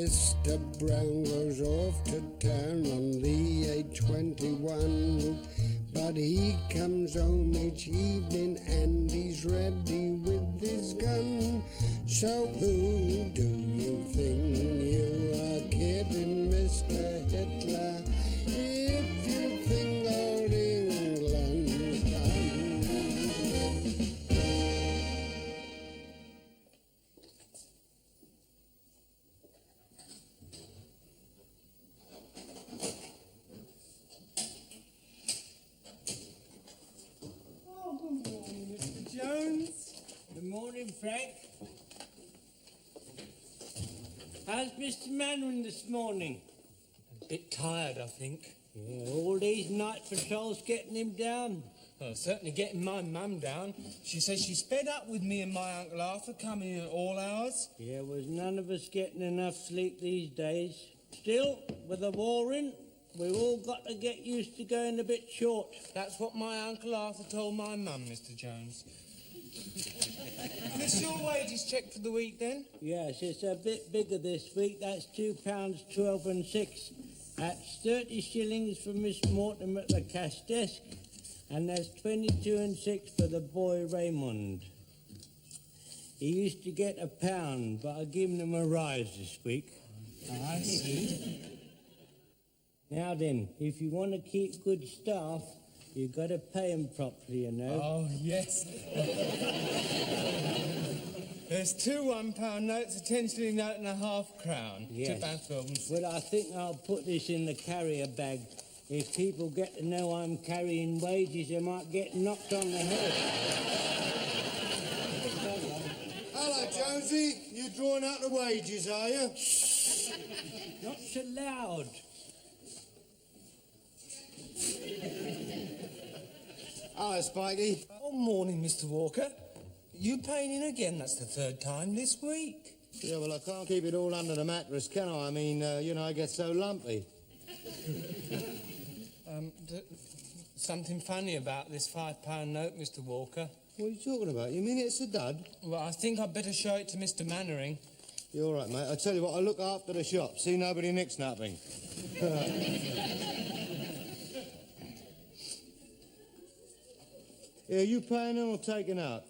Mr. Brown goes off to town on the A21. But he comes home each evening and he's ready with his gun. So who do you think you are kidding, Mr. Hitler, if you think old England's done? Oh, good morning, Mr. Jones. Good morning, Frank. How's Mr. Mannering this morning? A bit tired, I think. Yeah, all these night patrols getting him down? Well, certainly getting my mum down. She says she's fed up with me and my Uncle Arthur coming here at all hours. Yeah, was none of us getting enough sleep these days. Still, with the war in, we've all got to get used to going a bit short. That's what my Uncle Arthur told my mum, Mr. Jones. This your wages check for the week, then? Yes, it's a bit bigger this week. That's £2.12 and 6. That's 30 shillings for Miss Mortimer at the cash desk, and that's 22 and 6 for the boy Raymond. He used to get £1, but I've given him a rise this week. I see. Now then, if you want to keep good staff, you've got to pay them properly, you know. Oh, yes. There's 2 £1 notes, a 10-shilling note and a half-crown. Yes. £2.12. Well, I think I'll put this in the carrier bag. If people get to know I'm carrying wages, they might get knocked on the head. Hello, Jonesy. You drawing out the wages, are you? Not so loud. Hello, Spikey. Oh, morning, Mr. Walker. You paying in again? That's the 3rd time this week. Yeah, well, I can't keep it all under the mattress, can I? I mean, I get so lumpy. Something funny about this £5 note, Mr. Walker. What are you talking about? You mean it's a dud? Well, I think I'd better show it to Mr. Mannering. You're all right, mate. I tell you what, I'll look after the shop. See nobody nick-snapping. Yeah, you paying them or taking out?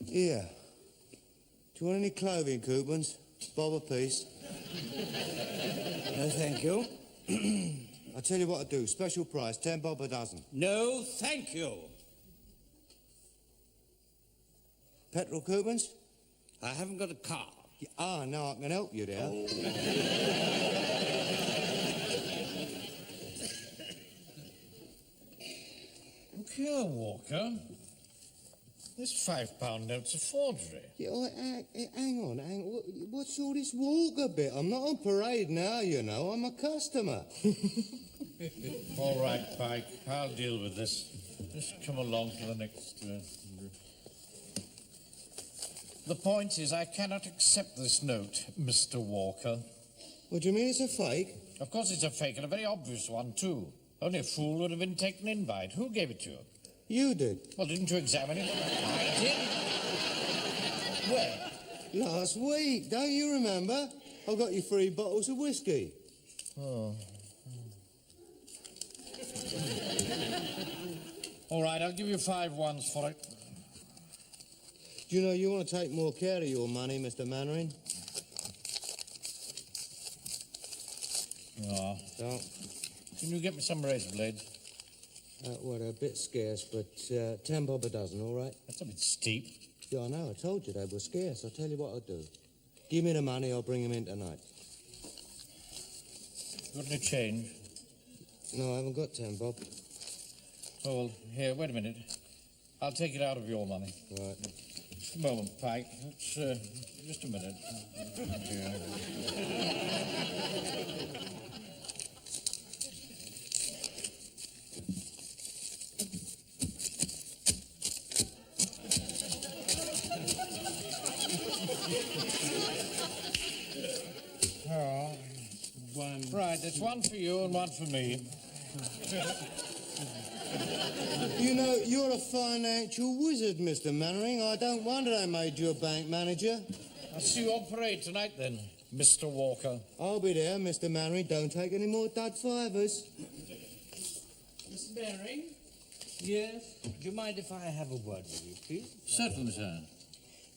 Yeah. Do you want any clothing coupons? Bob a piece. No, thank you. I'll tell you what I do. Special price, 10 bob a dozen. No, thank you. Petrol coupons? I haven't got a car. No, I can help you there. Look here, Walker. This £5 note's a forgery. Yeah, hang on. What's all this Walker bit? I'm not on parade now, you know. I'm a customer. All right, Pike. I'll deal with this. Just come along to the next... The point is, I cannot accept this note, Mr. Walker. What do you mean it's a fake? Of course it's a fake, and a very obvious one, too. Only a fool would have been taken in by it. Who gave it to you? You did. Well, didn't you examine it? I did. Where? Last week, don't you remember? I got you 3 bottles of whiskey. Oh. All right, I'll give you 5 ones for it. Do you know you want to take more care of your money, Mr. Mannering? Oh. Oh, Can you get me some razor blades? well, they're a bit scarce, but 10 bob a dozen, all right? That's a bit steep. Yeah, I know. I told you they were scarce. I'll tell you what I'll do. Give me the money, I'll bring them in tonight. Got any change? No, I haven't got 10 bob. Oh, well, here, wait a minute. I'll take it out of your money. Right. Just a moment, Pike. It's, just a minute. Here. Oh, one. Right, there's one for you and one for me. You know, you're a financial wizard, Mr. Mannering. I don't wonder they made you a bank manager. I'll see you on parade tonight, then, Mr. Walker. I'll be there, Mr. Mannering. Don't take any more dud fivers. Mr. Mannering? Yes? Do you mind if I have a word with you, please? Certainly, sir.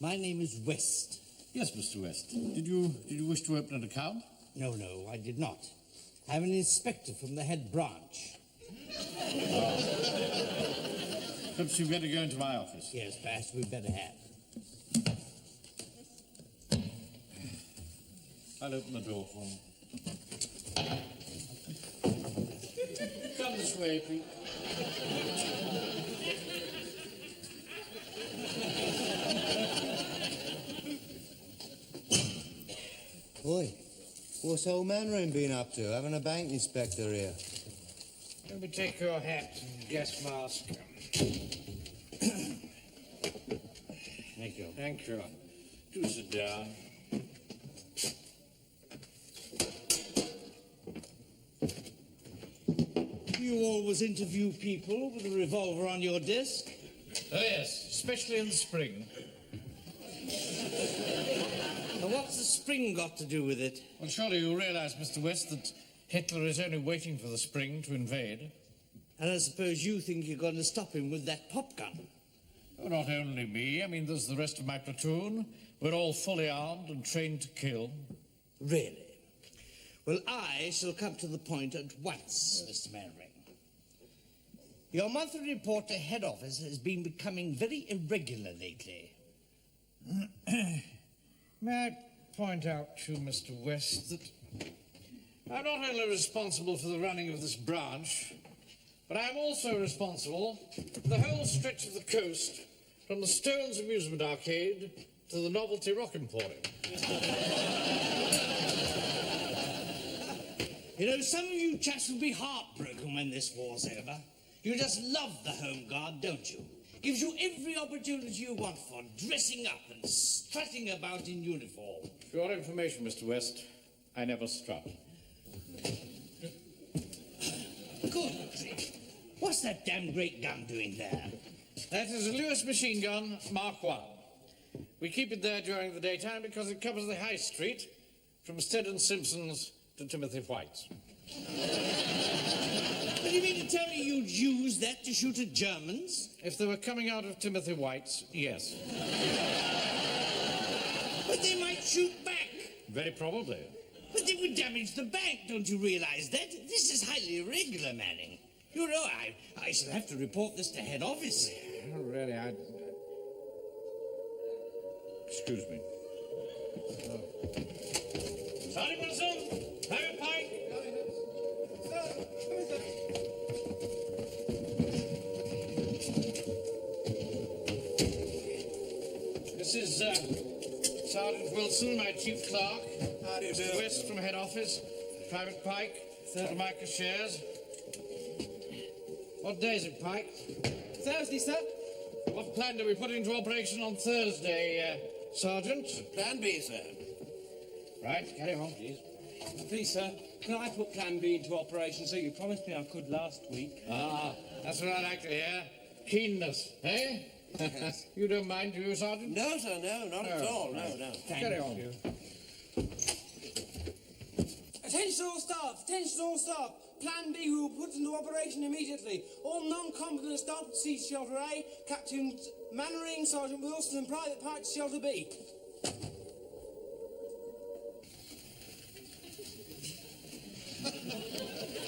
My name is West. Yes, Mr. West. Did you wish to open an account? No, I did not. I'm an inspector from the head branch. Perhaps you'd better go into my office. Yes, perhaps we'd better have. I'll open the door for you. Come this way, Pete. Oi, what's old Mannering been up to? Having a bank inspector here? Let me take your hat and gas mask. Thank you. Thank you. Do sit down. You always interview people with a revolver on your desk? Oh, yes, especially in the spring. Now, what's the spring got to do with it? Well, surely you realize, Mr. West, that Hitler is only waiting for the spring to invade. And I suppose you think you're going to stop him with that pop gun? Oh, not only me. I mean, there's the rest of my platoon. We're all fully armed and trained to kill. Really? Well, I shall come to the point at once, Mr. Mannering. Your monthly report to head office has been becoming very irregular lately. May I point out to Mr. West that I'm not only responsible for the running of this branch, but I'm also responsible for the whole stretch of the coast from the Stones Amusement Arcade to the Novelty Rock Emporium. You know, some of you chaps will be heartbroken when this war's over. You just love the Home Guard, don't you? Gives you every opportunity you want for dressing up and strutting about in uniform. For your information, Mr. West, I never strut. Good grief. What's that damn great gun doing there? That is a Lewis machine gun, Mark I. We keep it there during the daytime because it covers the High Street from Stead and Simpson's to Timothy White's. But you mean to tell me you'd use that to shoot at Germans? If they were coming out of Timothy White's, yes. But they might shoot back. Very probably. But they would damage the bank, don't you realize that? This is highly irregular, Manning. You know, I shall have to report this to head office. Oh, really, Excuse me. Sergeant Wilson, have a pike. This is Sergeant Wilson, my chief clerk. How do you do? Mr. West from head office. Private Pike, Michael Shares. What day is it, Pike? Thursday, sir. What plan do we put into operation on Thursday, Sergeant? Plan B, sir. Right, carry on, please. Please, sir, can I put Plan B into operation so you promised me I could last week? Ah, that's what I like to hear. Keenness, eh? You don't mind, do you, Sergeant? No, sir, no, not at all. No. Carry on. Attention all staff! Attention all staff! Plan B we will put into operation immediately. All non-competent staff proceed to Shelter A, Captains Mannering, Sergeant Wilson and Private Pike to Shelter B.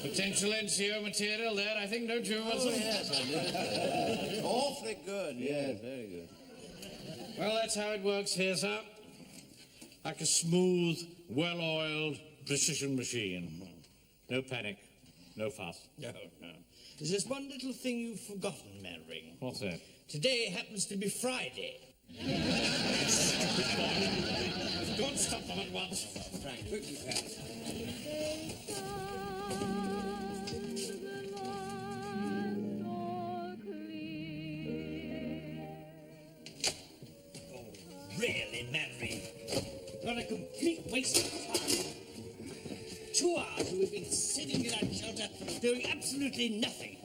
Potential NCO material there, I think, don't you, Wilson? Yes, I do. Awfully good, yes, very good. Well, that's how it works here, sir. Like a smooth, well-oiled precision machine. No panic, no fuss. No. There's just one little thing you've forgotten, Mannering. What's that? Today happens to be Friday. Don't stop them at once. Frank, quickly, fast. Really, Mannering? What a complete waste of time. 2 hours we've been sitting in that shelter doing absolutely nothing.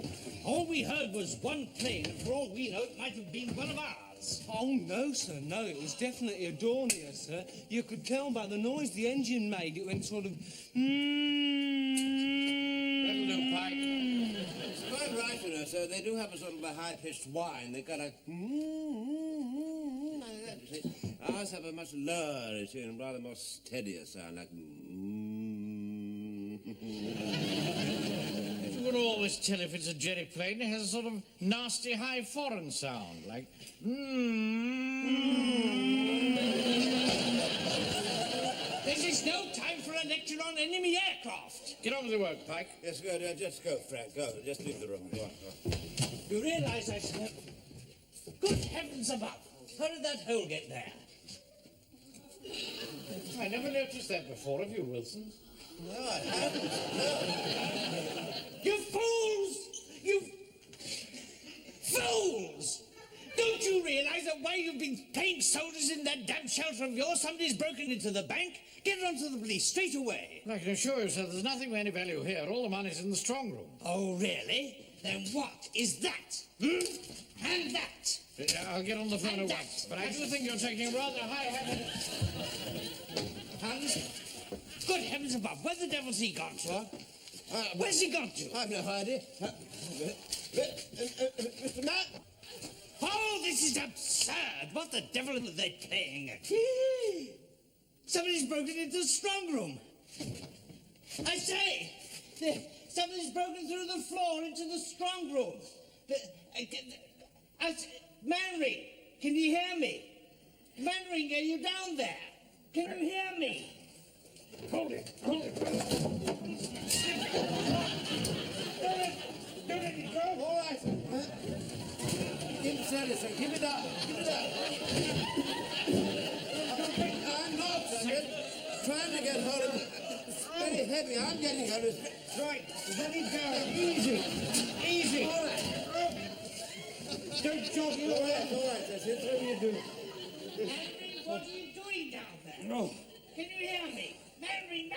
All we heard was one plane, and for all we know, it might have been one of ours. Oh, no, sir, no. It was definitely a Dornier, sir. You could tell by the noise the engine made. It went sort of... That'll do, Pike. It's quite right, you know, sir. They do have a sort of a high-pitched whine. They've got a... like that, you see. Ours have a much lower tune, rather more steadier sound, like... You can always tell if it's a jerry plane. It has a sort of nasty high foreign sound, like... This is no time for a lecture on enemy aircraft. Get on with the work, Pike. Yes, go, just go, Frank, go. Just leave the room. Go on, go on. You realize I slept? Good heavens above! How did that hole get there? I never noticed that before of you, Wilson. No, I haven't. No. You fools! You fools! Don't you realize that while you've been paying soldiers in that damn shelter of yours, somebody's broken into the bank? Get on to the police straight away. I can assure you, sir, there's nothing of any value here. All the money's in the strong room. Oh, really? Then what is that? And that? I'll get on the phone And at once. that. But I do think you're taking a rather high-handed... Hans? Good heavens above, where the devil's he gone to? Where's he gone to? I've no idea. Mr. Matt? Oh, this is absurd. What the devil are they playing at? Somebody's broken into the strong room. I say, somebody's broken through the floor into the strong room. Manring, can you hear me? Manring, are you down there? Can you hear me? Hold it, hold it. Don't let it go. All right. Keep it steady, sir. Keep it up. Keep it up. I'm not, sir. Trying to get hold of it. It's very heavy. I'm getting hold of it. Right, let it go. Easy, easy. All right. Don't jog it All right, all right. That's it. What do you do? Henry, what are you doing down there? No. Can you hear me? Mary!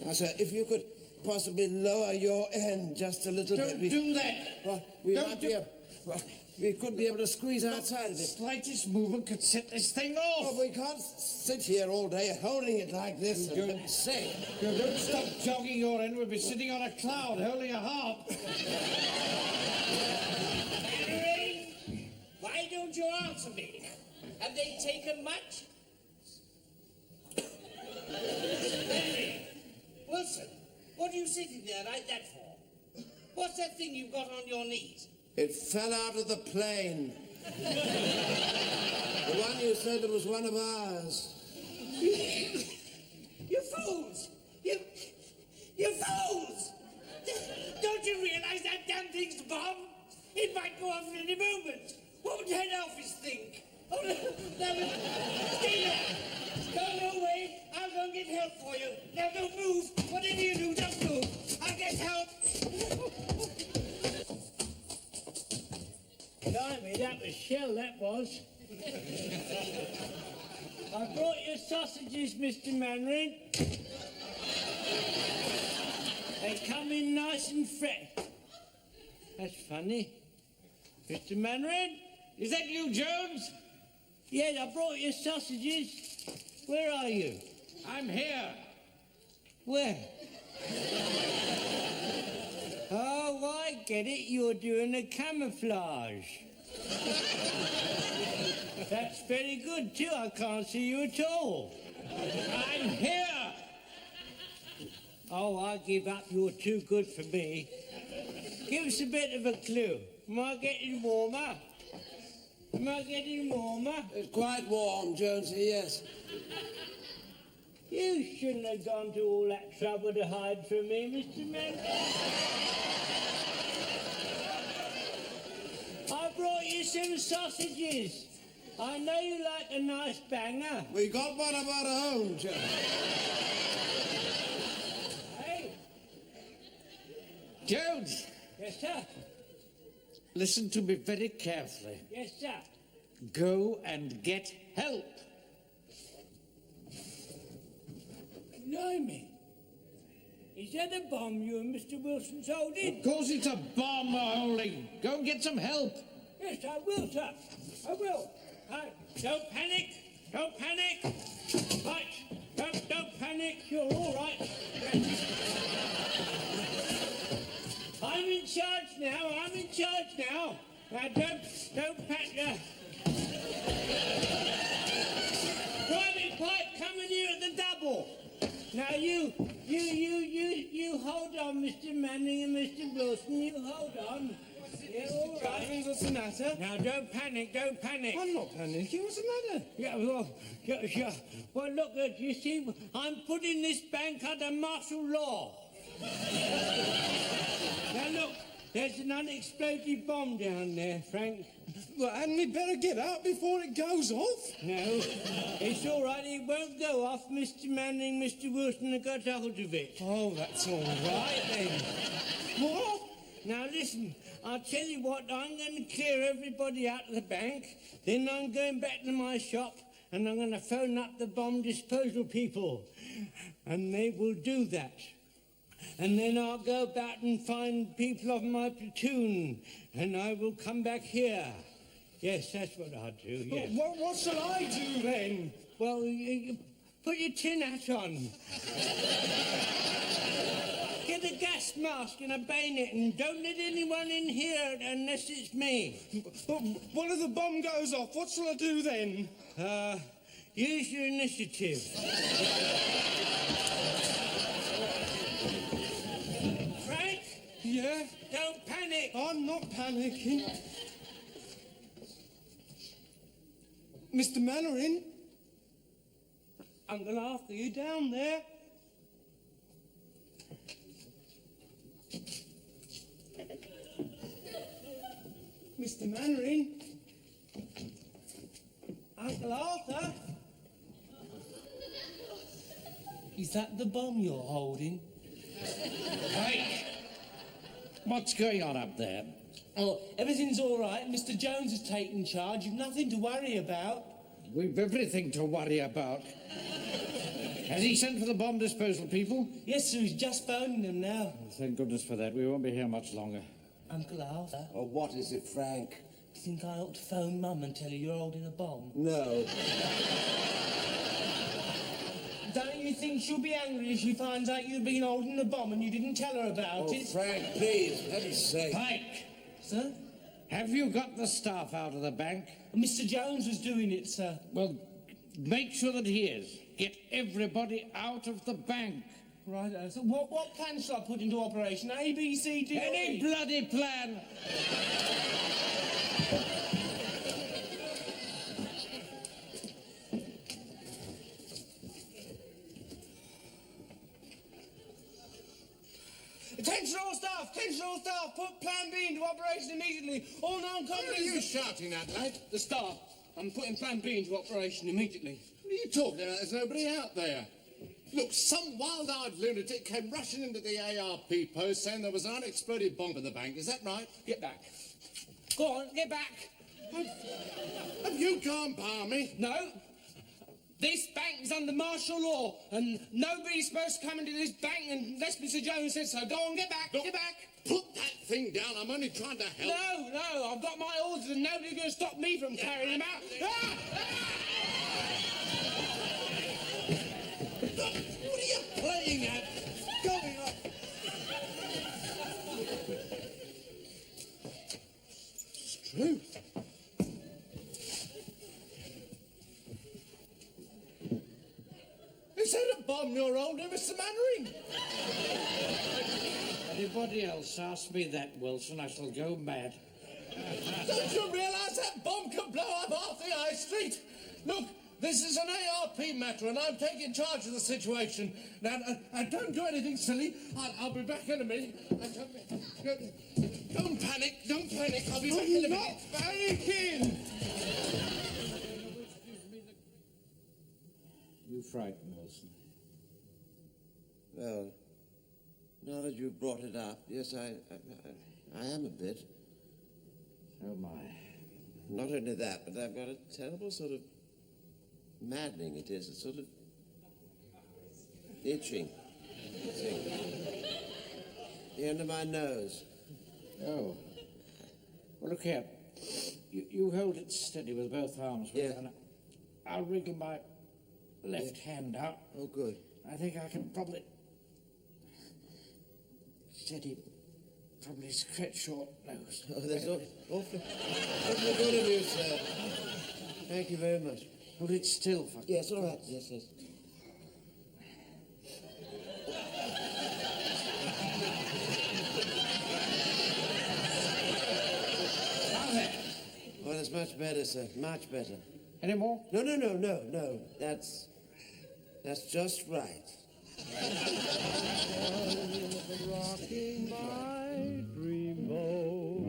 Now, sir, if you could possibly lower your end just a little bit. Don't do that. Well, we could be able to squeeze outside of it. Slightest movement could set this thing off. Oh, we can't sit here all day holding it like this and say. Don't stop jogging your end. We'll be sitting on a cloud holding a harp. Mary, why don't you answer me? Have they taken much? Henry, Wilson, what are you sitting there like that for? What's that thing you've got on your knees? It fell out of the plane. The one you said was one of ours. You fools! You fools! Don't you realize that damn thing's a bomb? It might go off at any moment. What would head office think? Oh, no, stay there. Don't go away. I'll go and get help for you. Now don't move. Whatever you do, don't move. I'll get help. Blimey, that was shell, that was. I brought you sausages, Mr. Manring. They come in nice and fresh. That's funny. Mr. Manring? Is that you, Jones? Yes, I brought you sausages. Where are you? I'm here. Where? Oh, I get it. You're doing a camouflage. That's very good, too. I can't see you at all. I'm here. Oh, I give up. You're too good for me. Give us a bit of a clue. Am I getting warmer? Am I getting warmer? It's quite warm, Jonesy, yes. You shouldn't have gone to all that trouble to hide from me, Mr. Manning. I brought you some sausages. I know you like a nice banger. We got one of our own, Jones. Hey? Jones, Yes, sir. listen to me very carefully. Yes, sir. Go and get help. Blimey. Is that a bomb you and Mr. Wilson's holding? Of course it's a bomb we're holding. Go and get some help. Yes, I will, sir. I will. Don't panic. Don't panic. Right. Don't panic. You're all right. I'm in charge now. Now, don't panic. Private Pipe coming here at the double. Now, you hold on, Mr. Manning and Mr. Wilson. You hold on. Yeah, all right. What's the matter? Now, don't panic. I'm not panicking. What's the matter? Yeah, well, yeah. Well, look, you see, I'm putting this bank under martial law. Now, look, there's an unexploded bomb down there, Frank. Well, hadn't we better get out before it goes off? No, it's all right. It won't go off. Mr. Manning, Mr. Wilson have got hold of it. Oh, that's all right then. What? Now, listen, I'll tell you what, I'm going to clear everybody out of the bank, then I'm going back to my shop, and I'm going to phone up the bomb disposal people, and they will do that. And then I'll go about and find people of my platoon, and I will come back here. Yes, that's what I'll do, yes. What shall I do then? Well, you put your tin hat on. Get a gas mask and a bayonet, and don't let anyone in here unless it's me. But what if the bomb goes off? What shall I do then? Use your initiative. Frank? Yeah? Don't panic. I'm not panicking. Mr. Mannering? Uncle Arthur, you down there? Mr. Mannering? Uncle Arthur? Is that the bomb you're holding? Hey! What's going on up there? Oh, everything's all right. Mr. Jones has taken charge. You've nothing to worry about. We've everything to worry about. Has he sent for the bomb disposal people? Yes, sir, he's just phoning them now. Thank goodness for that. We won't be here much longer. Uncle Arthur, Oh, what is it, Frank? do you think I ought to phone Mum and tell her you're holding a bomb? No. Don't you think she'll be angry if she finds out you've been holding a bomb and you didn't tell her about Oh, it? Frank, please, for heaven's sake. Pike! Sir? Have you got the staff out of the bank? Mr. Jones was doing it, sir. Well, make sure that he is. Get everybody out of the bank. Right, so what plan shall I put into operation? A, B, C, D, or Any E? bloody plan. Attention all staff, put plan B into operation immediately. All non-combatants... What are you shouting at, lad? The staff. I'm putting plan B into operation immediately. What are you talking about? There's nobody out there. Look, some wild-eyed lunatic came rushing into the ARP post saying there was an unexploded bomb in the bank. Is that right? Get back. Go on, get back. Have you gone balmy? No. This bank is under martial law, and nobody's supposed to come into this bank unless Mr. Jones says so. Go on, get back, Look, get back. Put that thing down. I'm only trying to help. No, I've got my orders, and nobody's going to stop me from carrying them out. Ah! Look, what are you playing at? Going up. It's true. Is that a bomb you're holding, Mr. Mannering? Anybody else ask me that, Wilson, I shall go mad. Don't you realise that bomb can blow up half the High Street? Look, this is an ARP matter, and I'm taking charge of the situation. Now, don't do anything silly. I'll be back in a minute. Don't panic. I'll be back in a minute. I'm not panicking. You frightened, Wilson. Well, now that you've brought it up, yes, I am a bit. So am I. Not only that, but I've got a terrible sort of maddening it is. It's sort of Itching. The end of my nose. Oh. Well, look here. You hold it steady with both arms. Yeah. And I'll wriggle my left hand out. Oh, good. I think I can probably... Steady. Probably scratch your nose. Oh, that's awfully good of you, sir. Thank you very much. Hold it still for... Yes, all right. Yes, yes. Oh, that's much better, sir. Much better. Any more? No. That's just right. Rocking my dream boat.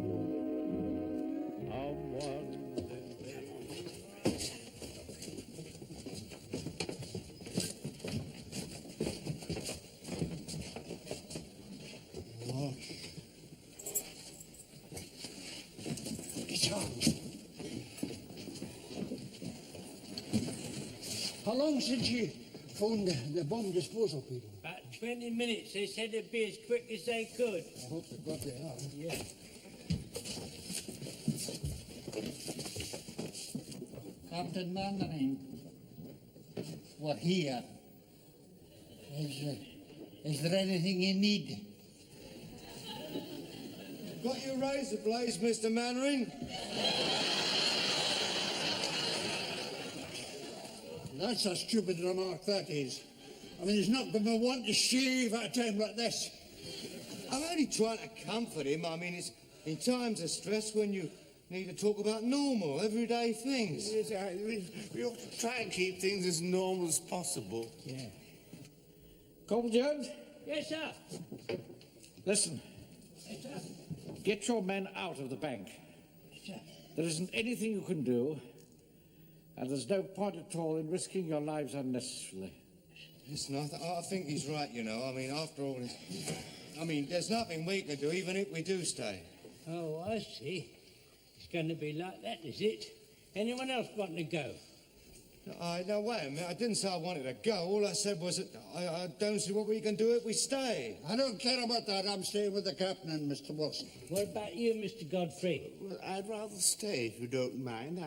I'm How long since you phoned the bomb disposal people? About 20 minutes. They said it'd be as quick as they could. I hope they've got their hour. Yeah. Captain Mandarin, we're here. Is there anything you need? Got your razor blades, Mr. Mannering? That's a stupid remark, that is. I mean, he's not going to want to shave at a time like this. I'm only trying to comfort him. I mean, it's in times of stress when you need to talk about normal, everyday things. We ought to try and keep things as normal as possible. Yeah. Corporal Jones? Yes, sir. Listen. Get your men out of the bank. There isn't anything you can do, and there's no point at all in risking your lives unnecessarily. Listen, I think he's right, you know. I mean, after all, there's nothing we can do, even if we do stay. Oh, I see. It's going to be like that, is it? Anyone else want to go? No, wait a minute. I didn't say I wanted to go. All I said was that I don't see what we can do if we stay. I don't care about that. I'm staying with the captain and Mr. Wilson. What about you, Mr. Godfrey? Well, I'd rather stay, if you don't mind.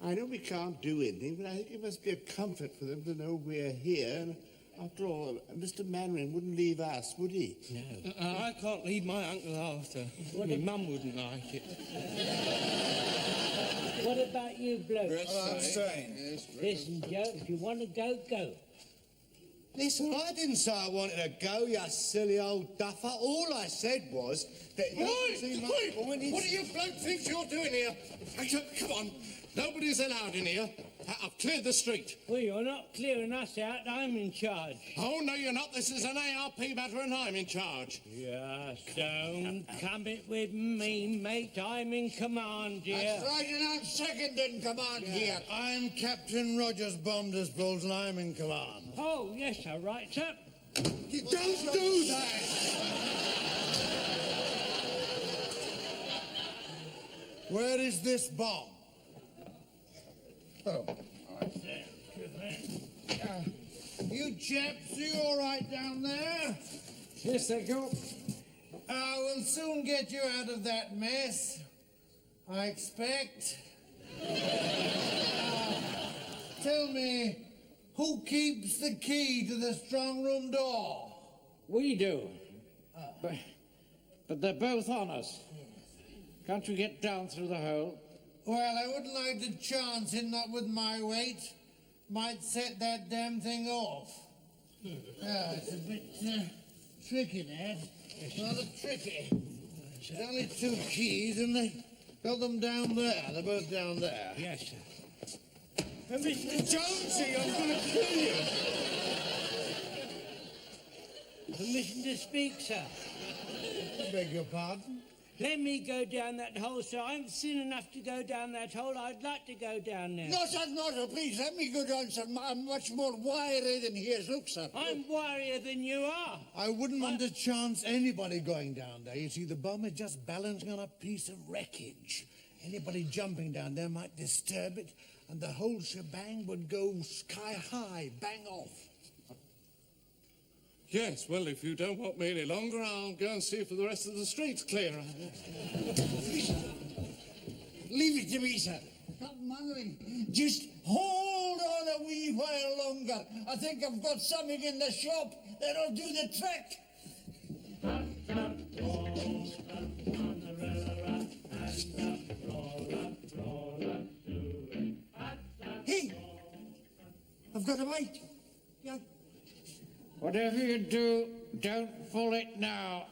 I know we can't do anything, but I think it must be a comfort for them to know we're here. And after all, Mr. Mannering wouldn't leave us, would he? No. I can't leave my uncle after. My mum wouldn't like it. What about you, bloke? I'm staying. Listen, Joe, if you want to go, go. Listen, I didn't say I wanted to go, you silly old duffer. All I said was that... Wait! What do you bloke think you're doing here? Come on. Nobody's allowed in here. I've cleared the street. Well, you're not clearing us out. I'm in charge. Oh, no, you're not. This is an ARP matter and I'm in charge. Yes, don't come it with me, mate. I'm in command here. That's right, and I'm second in command here. I'm Captain Rogers Bomb Disposal and I'm in command. Oh, yes, sir. Right, sir. You don't do that! Where is this bomb? Oh. You chaps, are you all right down there? Yes, thank you. We'll soon get you out of that mess, I expect. Tell me, who keeps the key to the strong room door? We do. But they're both on us. Can't you get down through the hole? Well, I wouldn't like to chance it, not with my weight. Might set that damn thing off. It's a bit tricky, Dad. It's rather tricky. There's only two keys, and they got them down there. They're both down there. Yes, sir. Mr. Jonesy, I'm going to kill you. Permission to speak, sir. I beg your pardon? Let me go down that hole, sir. I'm thin enough to go down that hole. I'd like to go down there. No, sir, no, sir. Please, let me go down, sir. I'm much more wiry than he is. Look, sir. I'm wirier than you are. I wouldn't want to chance anybody going down there. You see, the bomb is just balancing on a piece of wreckage. Anybody jumping down there might disturb it, and the whole shebang would go sky high, bang off. Yes, well, if you don't want me any longer, I'll go and see if the rest of the street's clear. Leave it to me, sir. Captain Mannering, just hold on a wee while longer. I think I've got something in the shop that'll do the trick. Hey, I've got a bite. Yeah. Whatever you do, don't pull it now.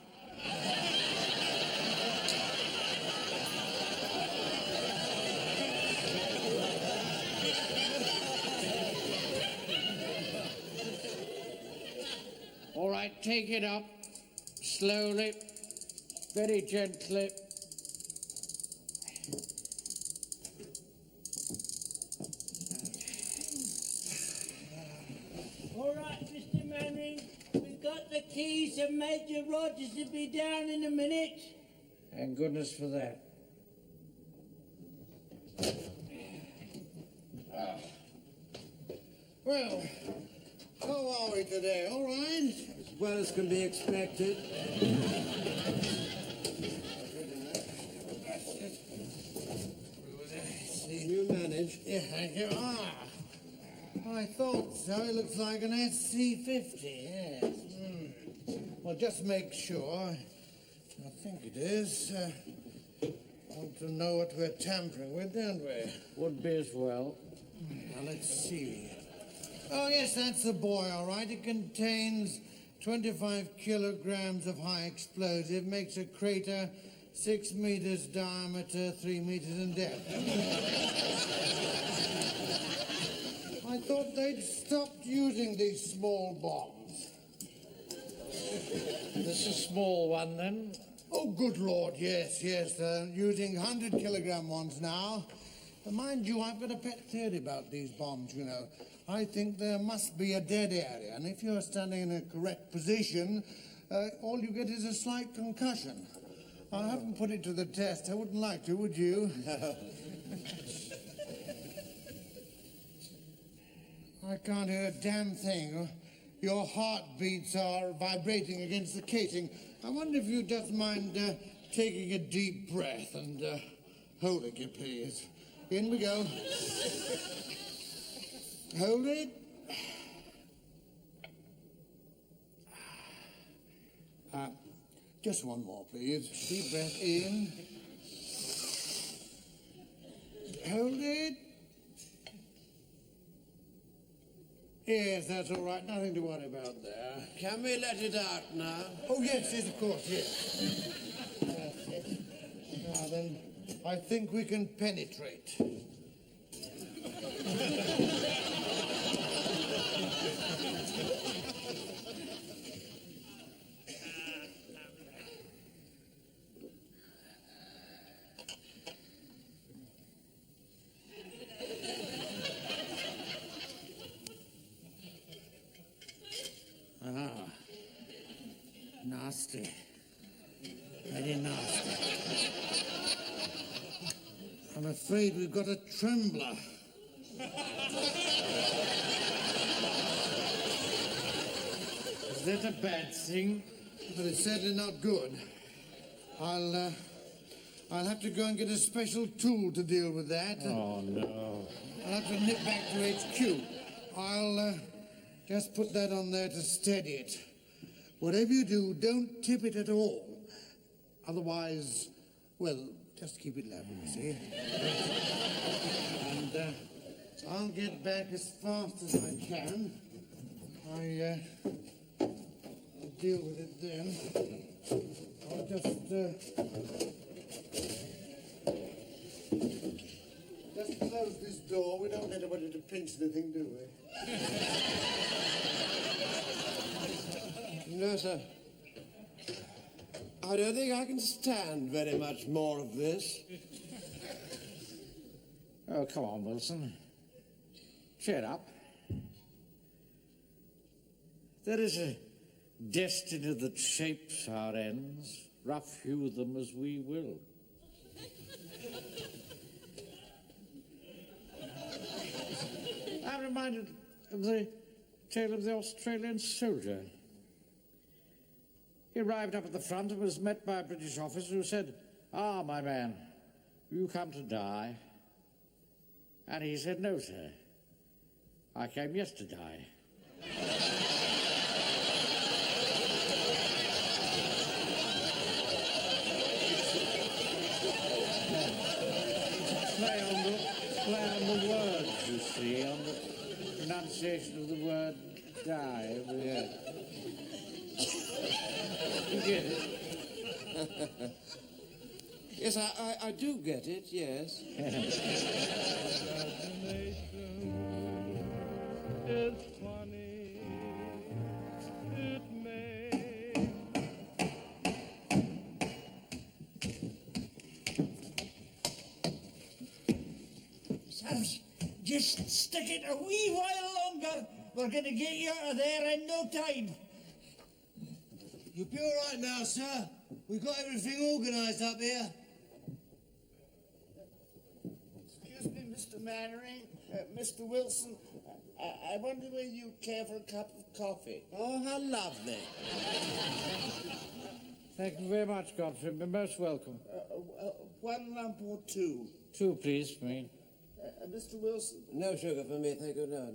All right, take it up. Slowly. Very gently. All right, Mr. Mannering, we've got the keys and Major Rogers will be down in a minute. Thank goodness for that. Well, how are we today? All right? As well as can be expected. You managed. Yeah, thank you. I thought so. It looks like an SC-50, yes. Well, just make sure. I think it is. Want to know what we're tampering with, don't we? Would be as well. Now, let's see. Oh, yes, that's the boy, all right. It contains 25 kilograms of high explosive, makes a crater 6 meters diameter, 3 meters in depth. I thought they'd stopped using these small bombs. This is a small one, then? Oh, good Lord, yes. They're using 100-kilogram ones now. But mind you, I've got a pet theory about these bombs, you know. I think there must be a dead area, and if you're standing in a correct position, all you get is a slight concussion. I haven't put it to the test. I wouldn't like to, would you? I can't hear a damn thing. Your heartbeats are vibrating against the casing. I wonder if you'd just mind taking a deep breath and holding it, please. In we go. Hold it. Just one more, please. Deep breath in. Hold it. Yes, that's all right. Nothing to worry about there. Can we let it out now? Oh, yes, of course, yes. Now then, I think we can penetrate. Nasty. Very nasty. I'm afraid we've got a trembler. Is that a bad thing? But it's certainly not good. I'll have to go and get a special tool to deal with that. Oh, no. I'll have to nip back to HQ. I'll just put that on there to steady it. Whatever you do, don't tip it at all. Otherwise, well, just keep it level, you see. And I'll get back as fast as I can. I'll deal with it then. I'll just close this door. We don't want anybody to pinch anything, do we? No, sir. I don't think I can stand very much more of this. Oh, come on, Wilson. Cheer up. There is a destiny that shapes our ends, rough hew them as we will. I'm reminded of the tale of the Australian soldier. He arrived up at the front and was met by a British officer who said, "Ah, my man, you come to die?" And he said, "No, sir. I came yesterday." Play on the words, you see, on the pronunciation of the word die. Yeah. You get it? Yes, I do get it, yes. It's funny, it may. Sirs, just stick it a wee while longer. We're going to get you out of there in no time. You'll be all right now, sir. We've got everything organised up here. Excuse me, Mr. Mannering, Mr. Wilson. I wonder whether you care for a cup of coffee. Oh, how lovely. Thank you very much, Godfrey. You're most welcome. 1 lump or 2? 2, please, for me. Mr. Wilson. No sugar for me, thank you. No.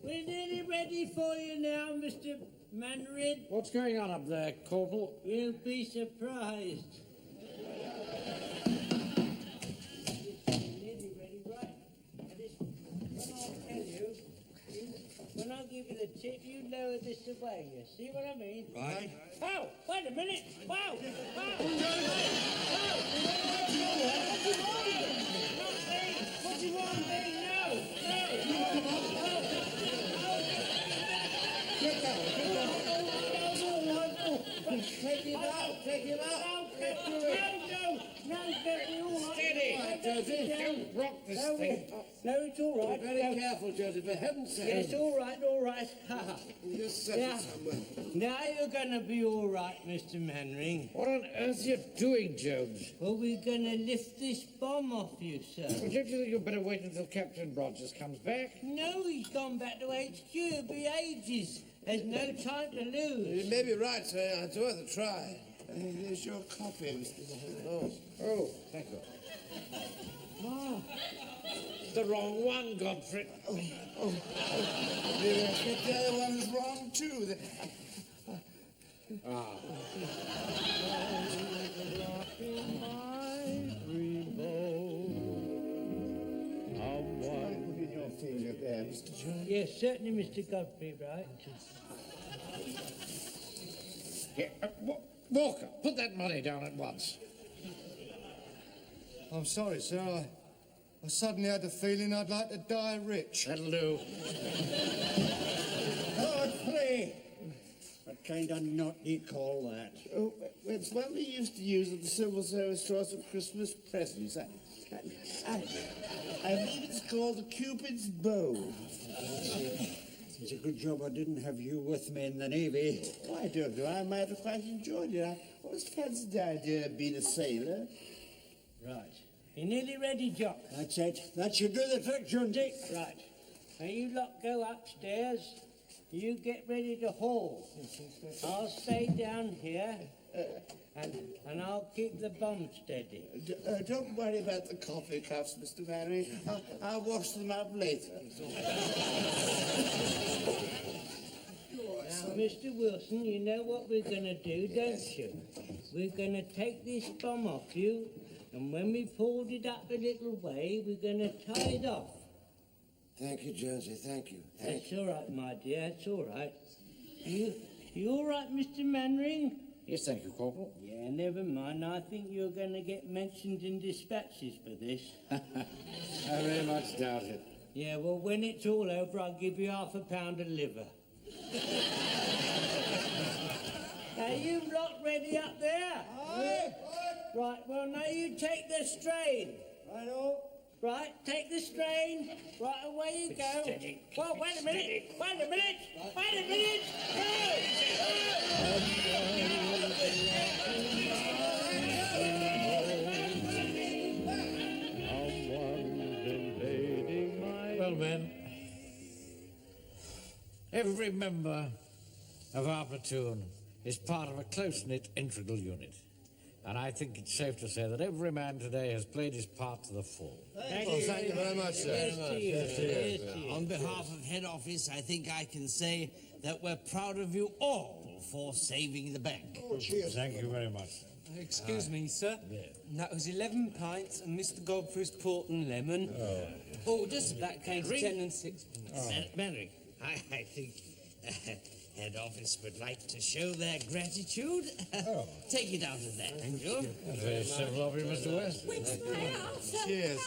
We're nearly ready for you now, Mr. Mannering. What's going on up there, Corporal? You'll be surprised. Nearly ready, right? When I give you the tip, you lower this away. You see what I mean? Right. Oh, wait a minute! Wow! What do you want me? No! Get down! Take him out! No, Steady! Joseph, don't rock this thing. No, it's all right. Be very careful, Joseph, for heaven's sake. It's all right. Just settle somewhere. Now you're going to be all right, Mr. Mannering. What on earth are you doing, Jones? Well, we're going to lift this bomb off you, sir. Well, don't you think you'd better wait until Captain Rogers comes back? No, he's gone back to HQ. It'll be ages. There's no time to lose. You may be right, sir. It's worth a try. Here's your coffee, Mr. Oh, thank you. The wrong one, Godfrey. Maybe I think the other one is wrong, too. Yes, certainly, Mr. Godfrey, right? Yeah, Walker, put that money down at once. I'm sorry, sir. I suddenly had the feeling I'd like to die rich. That'll do. Godfrey! What kind of nut do you call that? Oh, it's one we used to use at the Civil Service stores for Christmas presents. I believe it's called a Cupid's bow. It's a good job I didn't have you with me in the Navy. Oh, I don't know. I might have quite enjoyed it. I always fancied the idea of being a sailor. Right. You nearly ready, Jock? That's it. That should do the trick, Jonesy. Right. Now you lot go upstairs. You get ready to haul. I'll stay down here, and I'll keep the bomb steady. Don't worry about the coffee cups, Mr. Mannering. I'll wash them up later. Now, Mr. Wilson, you know what we're going to do, don't you? We're going to take this bomb off you, and when we pulled it up a little way, we're going to tie it off. Thank you, Jonesy, thank you. That's all right, my dear, that's all right. You all right, Mr. Mannering? Yes, thank you, Corporal. Yeah, never mind. I think you're going to get mentioned in dispatches for this. I very much doubt it. Yeah, well, when it's all over, I'll give you £5 of liver. Are you lot ready up there? Aye. Right, well, now you take the strain. Righto. Right, take the strain. Right, away you go. Steady. Well, wait a minute. Wait a minute. Well, men, Every member of our platoon is part of a close-knit integral unit. And I think it's safe to say that every man today has played his part to the full. Thank you very much, sir. Yes, to you. On behalf of head office, I think I can say that we're proud of you all for saving the bank. Thank you very much. Excuse me, sir. That was 11 pints and Mr. Godfrey's port and lemon. Oh, just that came to 10 and 6. Mannering, I think head office would like to show their gratitude. Take it out of that, thank you. Very civil of you, Mr. West. Where's my Arthur? Cheers.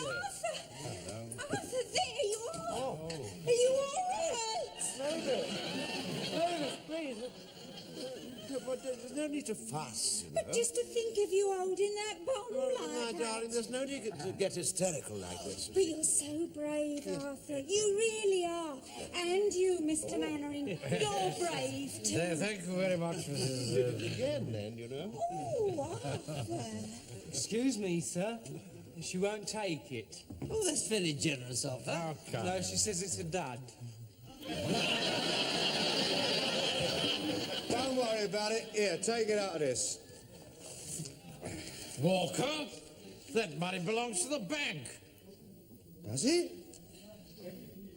Arthur, there you are. Are you all right? Please. But there's no need to fuss, you know. But just to think of you holding that bottle like My that. darling, there's no need to get hysterical like this. But you're so brave, Arthur. You really are. And you, Mr. Mannering. You're brave, too. Thank you very much, Mrs. Again, then, you know. Oh, Arthur. Excuse me, sir. She won't take it. Oh, that's very generous of her. No, she says it's a dud. Don't worry about it. Here, take it out of this. Walker, that money belongs to the bank. Does it?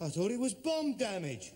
I thought it was bomb damage.